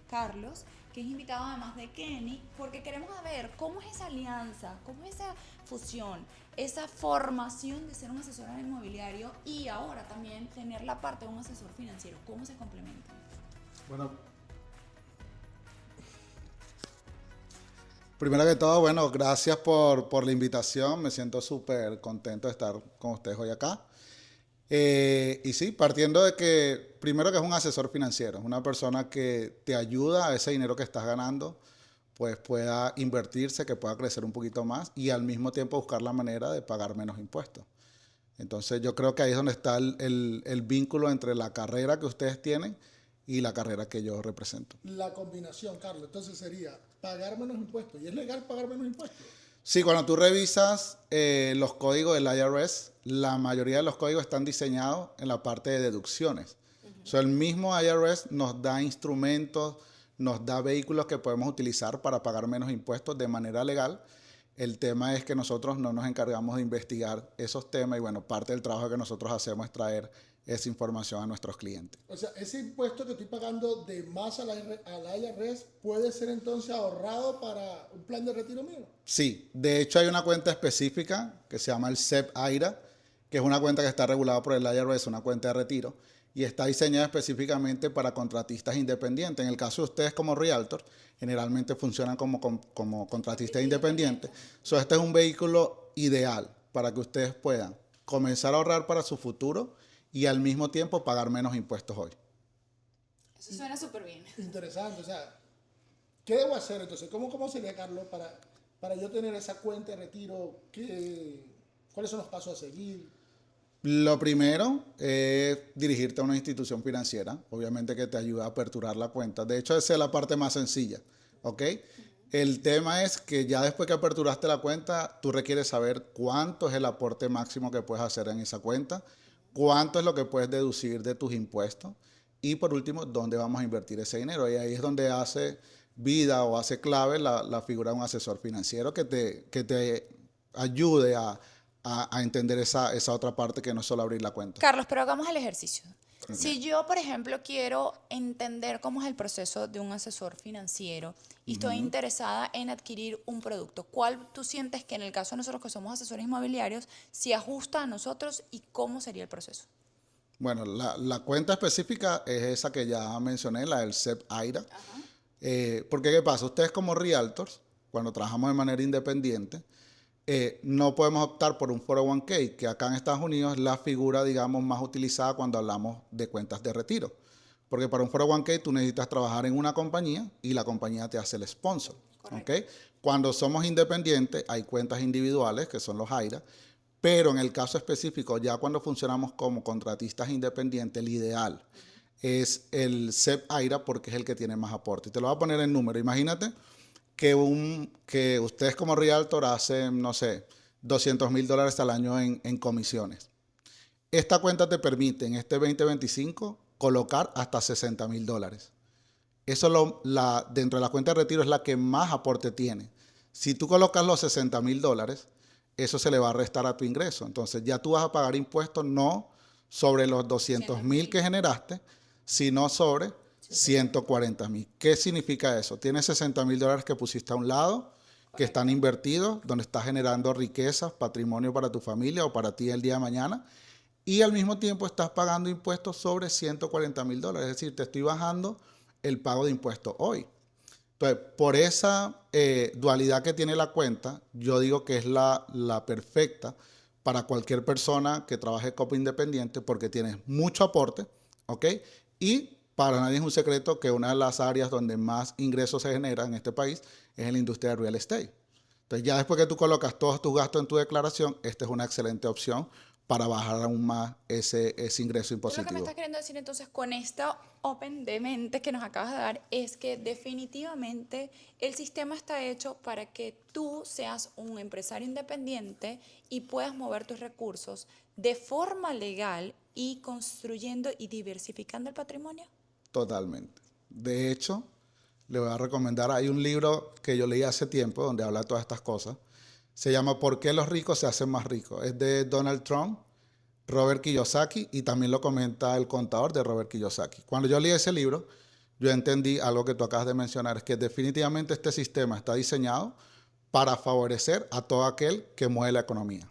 Carlos, que es invitado además de Kenny, porque queremos ver cómo es esa alianza, cómo es esa fusión, esa formación de ser un asesor inmobiliario y ahora también tener la parte de un asesor financiero, cómo se complementan. Bueno, primero que todo, bueno, gracias por la invitación. Me siento súper contento de estar con ustedes hoy acá. Y sí, partiendo de que, primero que es un asesor financiero, es una persona que te ayuda a ese dinero que estás ganando, pues pueda invertirse, que pueda crecer un poquito más y al mismo tiempo buscar la manera de pagar menos impuestos. Entonces yo creo que ahí es donde está el vínculo entre la carrera que ustedes tienen y la carrera que yo represento. La combinación, Carlos, entonces sería pagar menos impuestos. ¿Y es legal pagar menos impuestos? Sí, cuando tú revisas los códigos del IRS, la mayoría de los códigos están diseñados en la parte de deducciones. O sea, el mismo IRS nos da instrumentos, nos da vehículos que podemos utilizar para pagar menos impuestos de manera legal. El tema es que nosotros no nos encargamos de investigar esos temas y bueno, parte del trabajo que nosotros hacemos es traer esa información a nuestros clientes. O sea, ese impuesto que estoy pagando de más al IRS puede ser entonces ahorrado para un plan de retiro mío. Sí, de hecho hay una cuenta específica que se llama el SEP-AIRA, que es una cuenta que está regulada por el IRS, una cuenta de retiro, y está diseñada específicamente para contratistas independientes. En el caso de ustedes como Realtor, generalmente funcionan como contratistas independientes. So, este es un vehículo ideal para que ustedes puedan comenzar a ahorrar para su futuro y al mismo tiempo pagar menos impuestos hoy. Eso suena súper bien. Interesante, o sea, ¿qué debo hacer entonces? ¿Cómo sería, Carlos, para yo tener esa cuenta de retiro? ¿Cuáles son los pasos a seguir? Lo primero es dirigirte a una institución financiera, obviamente que te ayuda a aperturar la cuenta. De hecho, esa es la parte más sencilla, ¿ok? El tema es que ya después que aperturaste la cuenta, tú requieres saber cuánto es el aporte máximo que puedes hacer en esa cuenta, cuánto es lo que puedes deducir de tus impuestos y por último, dónde vamos a invertir ese dinero. Y ahí es donde hace vida o hace clave la figura de un asesor financiero que te ayude a entender esa otra parte que no es solo abrir la cuenta. Carlos, pero hagamos el ejercicio. Si yo, por ejemplo, quiero entender cómo es el proceso de un asesor financiero y estoy interesada en adquirir un producto, ¿cuál tú sientes que en el caso de nosotros que somos asesores inmobiliarios se ajusta a nosotros y cómo sería el proceso? Bueno, la cuenta específica es esa que ya mencioné, la del SEP-AIRA. Porque ¿qué pasa? Ustedes como realtors, cuando trabajamos de manera independiente, no podemos optar por un 401k, que acá en Estados Unidos es la figura, digamos, más utilizada cuando hablamos de cuentas de retiro. Porque para un 401k tú necesitas trabajar en una compañía y la compañía te hace el sponsor. ¿Ok? Cuando somos independientes hay cuentas individuales, que son los AIRA, pero en el caso específico, ya cuando funcionamos como contratistas independientes, el ideal es el SEP-AIRA porque es el que tiene más aporte. Y te lo voy a poner en número. Imagínate que ustedes como Realtor hacen, no sé, $200,000 al año en comisiones. Esta cuenta te permite en este 2025 colocar hasta $60,000. Eso dentro de la cuenta de retiro es la que más aporte tiene. Si tú colocas los $60,000, eso se le va a restar a tu ingreso. Entonces ya tú vas a pagar impuestos no sobre los 200,000 que generaste, sino sobre 140,000. ¿Qué significa eso? Tienes $60,000 que pusiste a un lado, que están invertidos, donde estás generando riquezas, patrimonio para tu familia o para ti el día de mañana. Y al mismo tiempo estás pagando impuestos sobre $140,000. Es decir, te estoy bajando el pago de impuestos hoy. Entonces, por esa dualidad que tiene la cuenta, yo digo que es la perfecta para cualquier persona que trabaje como independiente porque tienes mucho aporte, ¿ok? Y para nadie es un secreto que una de las áreas donde más ingresos se generan en este país es en la industria de real estate. Entonces, ya después que tú colocas todos tus gastos en tu declaración, esta es una excelente opción para bajar aún más ese ingreso Tú lo que me impositivo. estás queriendo decir entonces con esta open de mente que nos acabas de dar es que definitivamente el sistema está hecho para que tú seas un empresario independiente y puedas mover tus recursos de forma legal y construyendo y diversificando el patrimonio. Totalmente. De hecho, le voy a recomendar, hay un libro que yo leí hace tiempo donde habla de todas estas cosas. Se llama ¿Por qué los ricos se hacen más ricos? Es de Donald Trump, Robert Kiyosaki y también lo comenta el contador de Robert Kiyosaki. Cuando yo leí ese libro, yo entendí algo que tú acabas de mencionar, es que definitivamente este sistema está diseñado para favorecer a todo aquel que mueve la economía.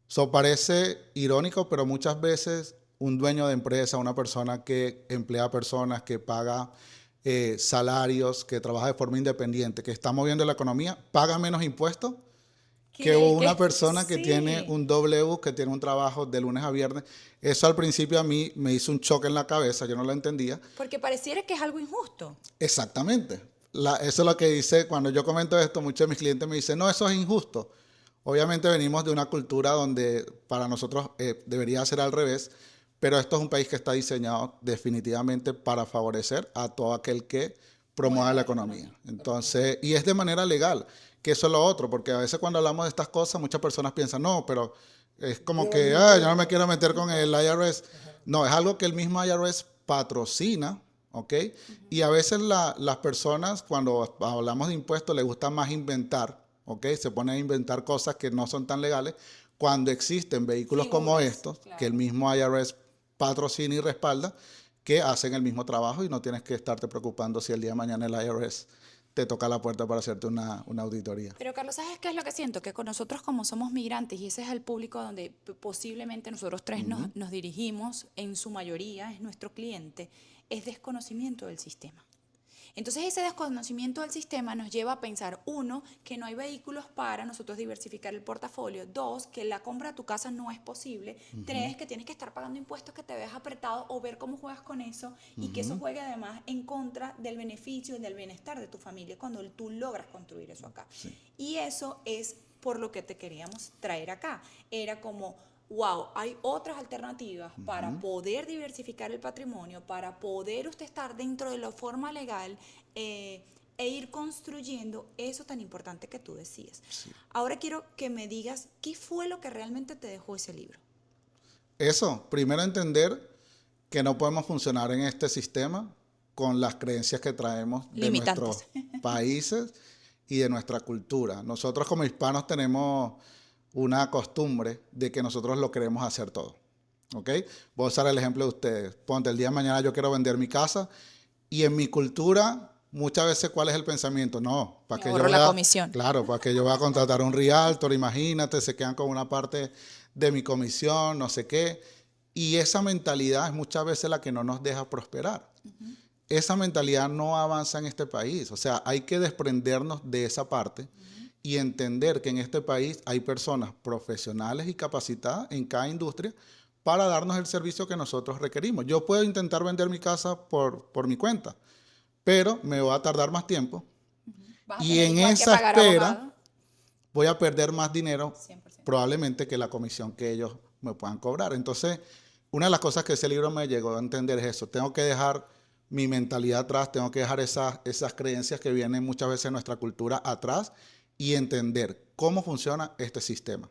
Eso parece irónico, pero muchas veces un dueño de empresa, una persona que emplea personas, que paga salarios, que trabaja de forma independiente, que está moviendo la economía, paga menos impuestos que una persona que tiene sí. un W, que tiene un trabajo de lunes a viernes. Eso al principio a mí me hizo un choque en la cabeza, yo no lo entendía. Porque pareciera que es algo injusto. Exactamente. Eso es lo que dice, cuando yo comento esto, muchos de mis clientes me dicen, no, eso es injusto. Obviamente venimos de una cultura donde para nosotros debería ser al revés, pero esto es un país que está diseñado definitivamente para favorecer a todo aquel que promueva la economía. Entonces, y es de manera legal, que eso es lo otro, porque a veces cuando hablamos de estas cosas, muchas personas piensan, no, pero es como que, yo no me quiero meter con el IRS. No, es algo que el mismo IRS patrocina, ¿ok? Y a veces las personas, cuando hablamos de impuestos, les gusta más inventar, ¿ok? Se ponen a inventar cosas que no son tan legales, cuando existen vehículos como Figuras, estos, claro. que el mismo IRS patrocina y respalda, que hacen el mismo trabajo y no tienes que estarte preocupando si el día de mañana el IRS te toca la puerta para hacerte una auditoría. Pero Carlos, ¿sabes qué es lo que siento? Que con nosotros como somos migrantes, y ese es el público donde posiblemente nosotros tres nos dirigimos, en su mayoría es nuestro cliente, es desconocimiento del sistema. Entonces ese desconocimiento del sistema nos lleva a pensar, uno, que no hay vehículos para nosotros diversificar el portafolio; dos, que la compra de tu casa no es posible; tres, que tienes que estar pagando impuestos, que te ves apretado, o ver cómo juegas con eso, y que eso juegue además en contra del beneficio y del bienestar de tu familia cuando tú logras construir eso acá. Sí. Y eso es por lo que te queríamos traer acá. Era como, wow, hay otras alternativas para poder diversificar el patrimonio, para poder usted estar dentro de la forma legal e ir construyendo eso tan importante que tú decías. Sí. Ahora quiero que me digas qué fue lo que realmente te dejó ese libro. Eso, primero entender que no podemos funcionar en este sistema con las creencias que traemos de nuestros Limitantes. países y de nuestra cultura. Nosotros como hispanos tenemos una costumbre de que nosotros lo queremos hacer todo. ¿Ok? Voy a usar el ejemplo de ustedes. Ponte, el día de mañana yo quiero vender mi casa y en mi cultura muchas veces ¿cuál es el pensamiento? No, para Me que yo ahorro voy la a, comisión. claro, para que yo voy a contratar a un realtor, imagínate, se quedan con una parte de mi comisión, no sé qué. Y esa mentalidad es muchas veces la que no nos deja prosperar. Esa mentalidad no avanza en este país. O sea, hay que desprendernos de esa parte y entender que en este país hay personas profesionales y capacitadas en cada industria para darnos el servicio que nosotros requerimos. Yo puedo intentar vender mi casa por mi cuenta, pero me va a tardar más tiempo Vas a y tener en igual que esa pagar espera abogado. voy a perder más dinero 100%. probablemente que la comisión que ellos me puedan cobrar. Entonces, una de las cosas que ese libro me llegó a entender es eso. Tengo que dejar mi mentalidad atrás, tengo que dejar esas creencias que vienen muchas veces en nuestra cultura atrás y entender cómo funciona este sistema.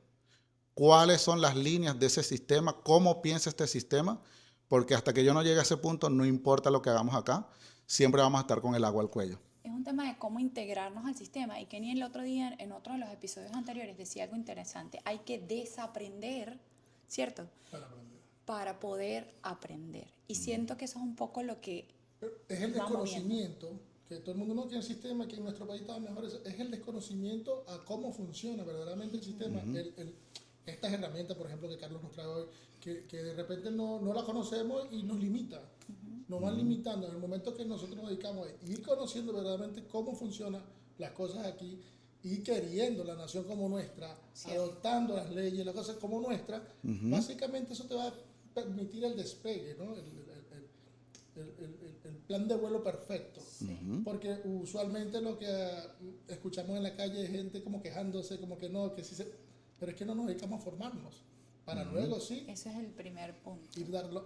Cuáles son las líneas de ese sistema, cómo piensa este sistema, porque hasta que yo no llegue a ese punto, no importa lo que hagamos acá, siempre vamos a estar con el agua al cuello. Es un tema de cómo integrarnos al sistema. Y Kenny el otro día, en otro de los episodios anteriores, decía algo interesante. Hay que desaprender, ¿cierto? Para aprender. Para poder aprender. Y siento que eso es un poco lo que Pero es el vamos viendo. desconocimiento, que todo el mundo no tiene el sistema, que en nuestro país está mejor, es el desconocimiento a cómo funciona verdaderamente el sistema. Estas herramientas, por ejemplo, que Carlos nos trae hoy, que de repente no la conocemos y nos limita. Nos van limitando. En el momento que nosotros nos dedicamos a ir conociendo verdaderamente cómo funcionan las cosas aquí y queriendo la nación como nuestra, adoptando las leyes, las cosas como nuestra, básicamente eso te va a permitir el despegue, ¿no? El plan de vuelo perfecto. Porque usualmente lo que escuchamos en la calle es gente como quejándose, como que no, que sí se... Pero es que no nos dedicamos a formarnos. Para luego sí Ese es el primer punto. ir darlo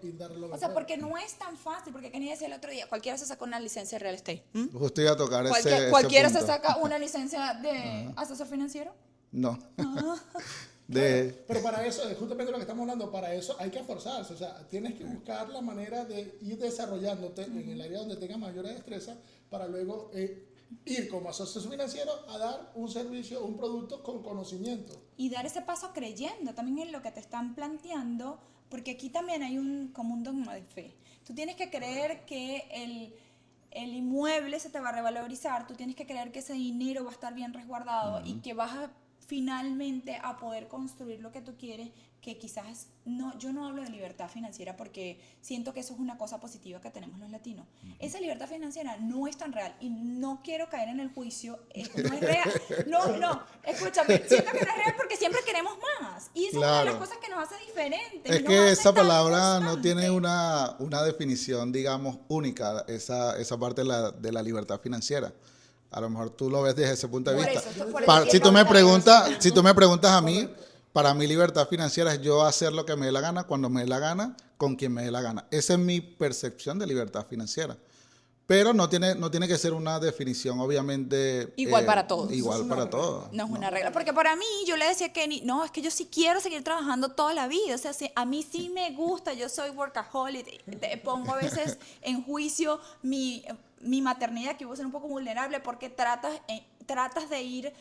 O sea, porque no es tan fácil, porque Kenny decía el otro día, cualquiera se saca una licencia de real estate. Justo iba a tocar ese Cualquiera se punto. saca una licencia de asesor financiero. No. Claro, pero para eso, es justamente lo que estamos hablando, para eso hay que esforzarse, o sea, tienes que buscar la manera de ir desarrollándote en el área donde tengas mayor destreza para luego ir como asesor financiero a dar un servicio, un producto con conocimiento. Y dar ese paso creyendo también en lo que te están planteando, porque aquí también hay como un dogma de fe. Tú tienes que creer que el inmueble se te va a revalorizar, tú tienes que creer que ese dinero va a estar bien resguardado y que vas a finalmente a poder construir lo que tú quieres, que quizás no, yo no hablo de libertad financiera porque siento que eso es una cosa positiva que tenemos los latinos. Esa libertad financiera no es tan real y no quiero caer en el juicio, no es real. No, escúchame, siento que no es real porque siempre queremos más y eso es una de las cosas que nos hace diferentes. Es que esa palabra no tiene una definición, digamos, única, esa parte de la libertad financiera. A lo mejor tú lo ves desde ese punto de Por vista. eso, por eso Si tú me preguntas, si tú me preguntas a mí, Correcto. para mí libertad financiera es yo hacer lo que me dé la gana, cuando me dé la gana, con quien me dé la gana. Esa es mi percepción de libertad financiera. Pero no tiene que ser una definición, obviamente, igual para todos. igual para todos. No es una regla, porque para mí, yo le decía a Kenny, no, es que yo sí quiero seguir trabajando toda la vida, o sea, a mí sí me gusta, yo soy workaholic, te pongo a veces en juicio mi maternidad, que iba a ser un poco vulnerable, porque tratas de ir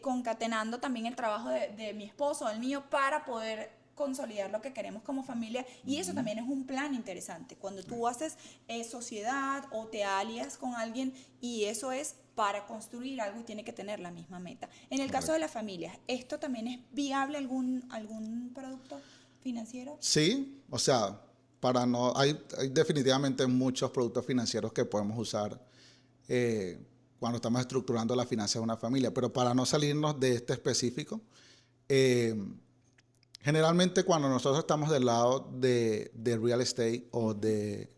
concatenando también el trabajo de mi esposo, el mío, para poder consolidar lo que queremos como familia, y eso también es un plan interesante, cuando tú haces sociedad o te alias con alguien y eso es para construir algo y tiene que tener la misma meta. En el caso de las familias, ¿esto también es viable algún producto financiero? Sí, o sea, hay definitivamente muchos productos financieros que podemos usar cuando estamos estructurando la finanzas de una familia, pero para no salirnos de este específico, generalmente cuando nosotros estamos del lado de real estate o de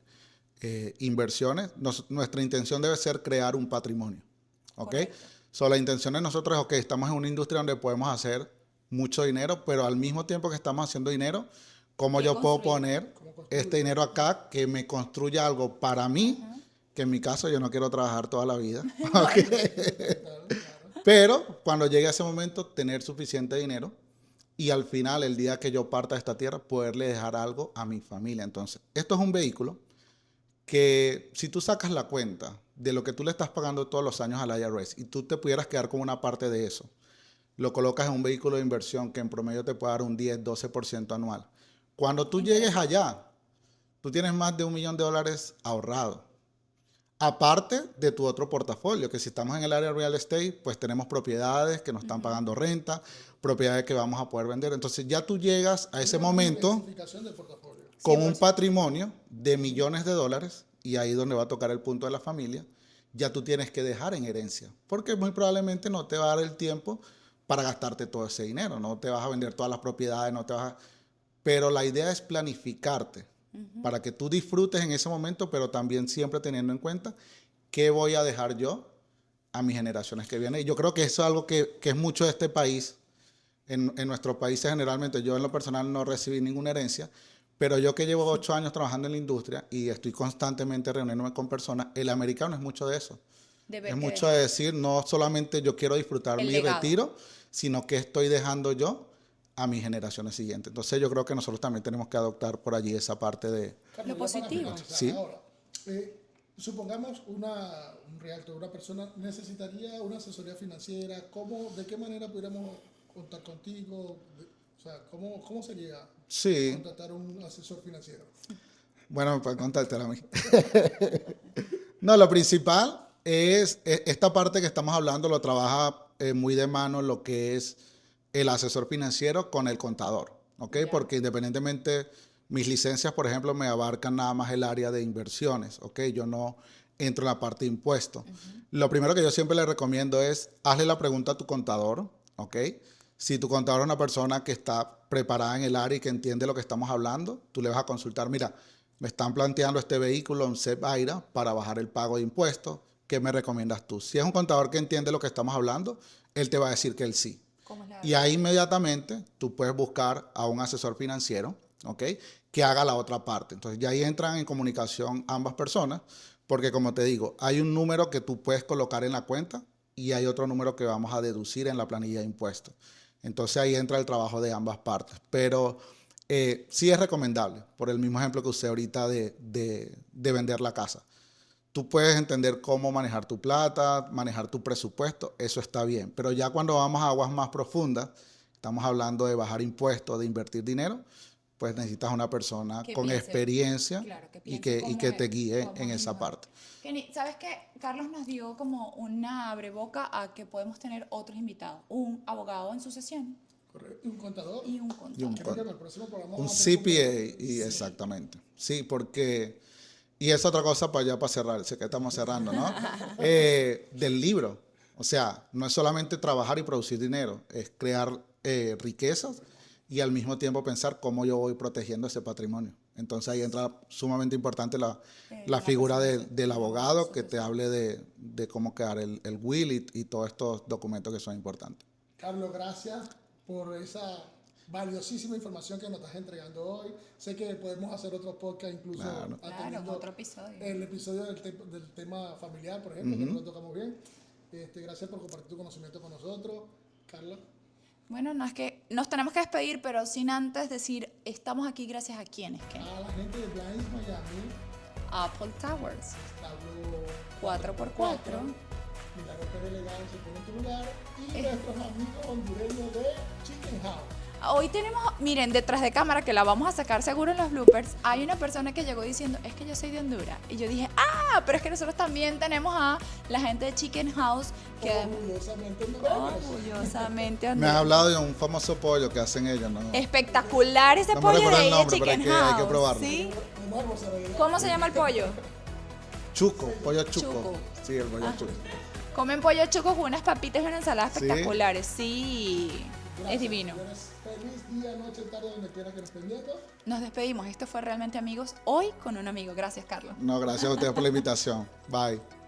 inversiones, nuestra intención debe ser crear un patrimonio, ¿ok? Correcto. So, la intención de nosotros es, ok, estamos en una industria donde podemos hacer mucho dinero, pero al mismo tiempo que estamos haciendo dinero, ¿cómo ¿Qué yo puedo construir? poner este dinero acá que me construya algo para mí? Que en mi caso yo no quiero trabajar toda la vida, ¿ok? Pero cuando llegue a ese momento, tener suficiente dinero y al final, el día que yo parta de esta tierra, poderle dejar algo a mi familia. Entonces, esto es un vehículo que si tú sacas la cuenta de lo que tú le estás pagando todos los años al IRS y tú te pudieras quedar con una parte de eso, lo colocas en un vehículo de inversión que en promedio te puede dar un 10-12% anual. Cuando tú llegues allá, tú tienes más de $1 millón ahorrado. Aparte de tu otro portafolio, que si estamos en el área de real estate, pues tenemos propiedades que nos están pagando renta, propiedades que vamos a poder vender. Entonces ya tú llegas a ese momento Diversificación del portafolio. con un patrimonio de millones de dólares, y ahí es donde va a tocar el punto de la familia, ya tú tienes que dejar en herencia, porque muy probablemente no te va a dar el tiempo para gastarte todo ese dinero, no te vas a vender todas las propiedades, no te vas a... Pero la idea es planificarte para que tú disfrutes en ese momento, pero también siempre teniendo en cuenta qué voy a dejar yo a mis generaciones que vienen. Y yo creo que eso es algo que es mucho de este país. En nuestros países generalmente, yo en lo personal no recibí ninguna herencia, pero yo que llevo 8 años trabajando en la industria y estoy constantemente reuniéndome con personas, el americano es mucho de eso. Es mucho de decir, no solamente yo quiero disfrutar El mi legado. retiro, sino que estoy dejando yo a mis generaciones siguientes. Entonces yo creo que nosotros también tenemos que adoptar por allí esa parte de... Carlos, Lo ya para positivo. finalizar, Sí. ahora, supongamos un realtor, una persona necesitaría una asesoría financiera. ¿De qué manera pudiéramos contar contigo? O sea, ¿cómo sería Sí, contratar un asesor financiero? bueno, para contártela a mí. No, lo principal es esta parte que estamos hablando, lo trabaja muy de mano lo que es el asesor financiero con el contador, ¿ok? Ya. Porque independientemente, mis licencias, por ejemplo, me abarcan nada más el área de inversiones, ¿ok? Yo no entro en la parte de impuestos. Lo primero que yo siempre le recomiendo es, hazle la pregunta a tu contador, ¿ok? Si tu contador es una persona que está preparada en el área y que entiende lo que estamos hablando, tú le vas a consultar, mira, me están planteando este vehículo, un CEP AIRA, para bajar el pago de impuestos, ¿qué me recomiendas tú? Si es un contador que entiende lo que estamos hablando, él te va a decir que él sí. ¿Cómo es la Y ahí inmediatamente tú puedes buscar a un asesor financiero, ¿ok? Que haga la otra parte. Entonces ya ahí entran en comunicación ambas personas, porque como te digo, hay un número que tú puedes colocar en la cuenta y hay otro número que vamos a deducir en la planilla de impuestos. Entonces ahí entra el trabajo de ambas partes. Pero sí es recomendable, por el mismo ejemplo que usé ahorita de vender la casa. Tú puedes entender cómo manejar tu plata, manejar tu presupuesto, eso está bien. Pero ya cuando vamos a aguas más profundas, estamos hablando de bajar impuestos, de invertir dinero, pues necesitas una persona Que con piense, experiencia claro, que y piense que cómo te es, guíe cómo en esa ayudar. parte. Kenny, ¿sabes qué? Carlos nos dio como una abreboca a que podemos tener otros invitados. Un abogado en sucesión Correcto. Y un contador. y un Y un contador. Creo que en el próximo programa Un vamos a tener CPA, y sí. exactamente. Sí, porque, y es otra cosa para allá para cerrar, sé que estamos cerrando, ¿no? Del libro. O sea, no es solamente trabajar y producir dinero, es crear riquezas y al mismo tiempo pensar cómo yo voy protegiendo ese patrimonio. Entonces ahí entra sumamente importante la figura del abogado que te hable de cómo crear el will y todos estos documentos que son importantes. Carlos, gracias por esa valiosísima información que nos estás entregando hoy. Sé que podemos hacer otro podcast incluso Claro. Claro, otro episodio. el episodio del tema familiar, por ejemplo, que no lo tocamos bien. Gracias por compartir tu conocimiento con nosotros, Carlos. Bueno, no es que nos tenemos que despedir, pero sin antes decir, estamos aquí gracias a quienes, Kenny. A la gente de Blinds Miami, Apple Towers, hablo 4x4. Milagro Pérez Legal se pone en tu lugar y nuestros amigos hondureños de Chicken House. Hoy tenemos, miren, detrás de cámara, que la vamos a sacar seguro en los bloopers, hay una persona que llegó diciendo, es que yo soy de Honduras. Y yo dije, pero es que nosotros también tenemos a la gente de Chicken House, que Orgullosamente hondureños. orgullosamente Me has hondureños. hablado de un famoso pollo que hacen ellos, ¿no? Espectacular ese No me pollo recuerdo de el ahí de nombre, pero Chicken hay que House. probarlo. ¿Sí? Enorme, se ve. ¿Cómo se llama el pollo? Chuco, pollo chuco. Chuco. Sí, el pollo chuco. Comen pollo chuco con unas papitas y una ensalada ¿Sí? espectaculares. Sí, Gracias, es divino. señores. Feliz día, noche, tarde, donde quiera que nos estén viendo. Nos despedimos. Esto fue Realmente Amigos, hoy con un amigo. Gracias, Carlos. No, gracias a ustedes por la invitación. Bye.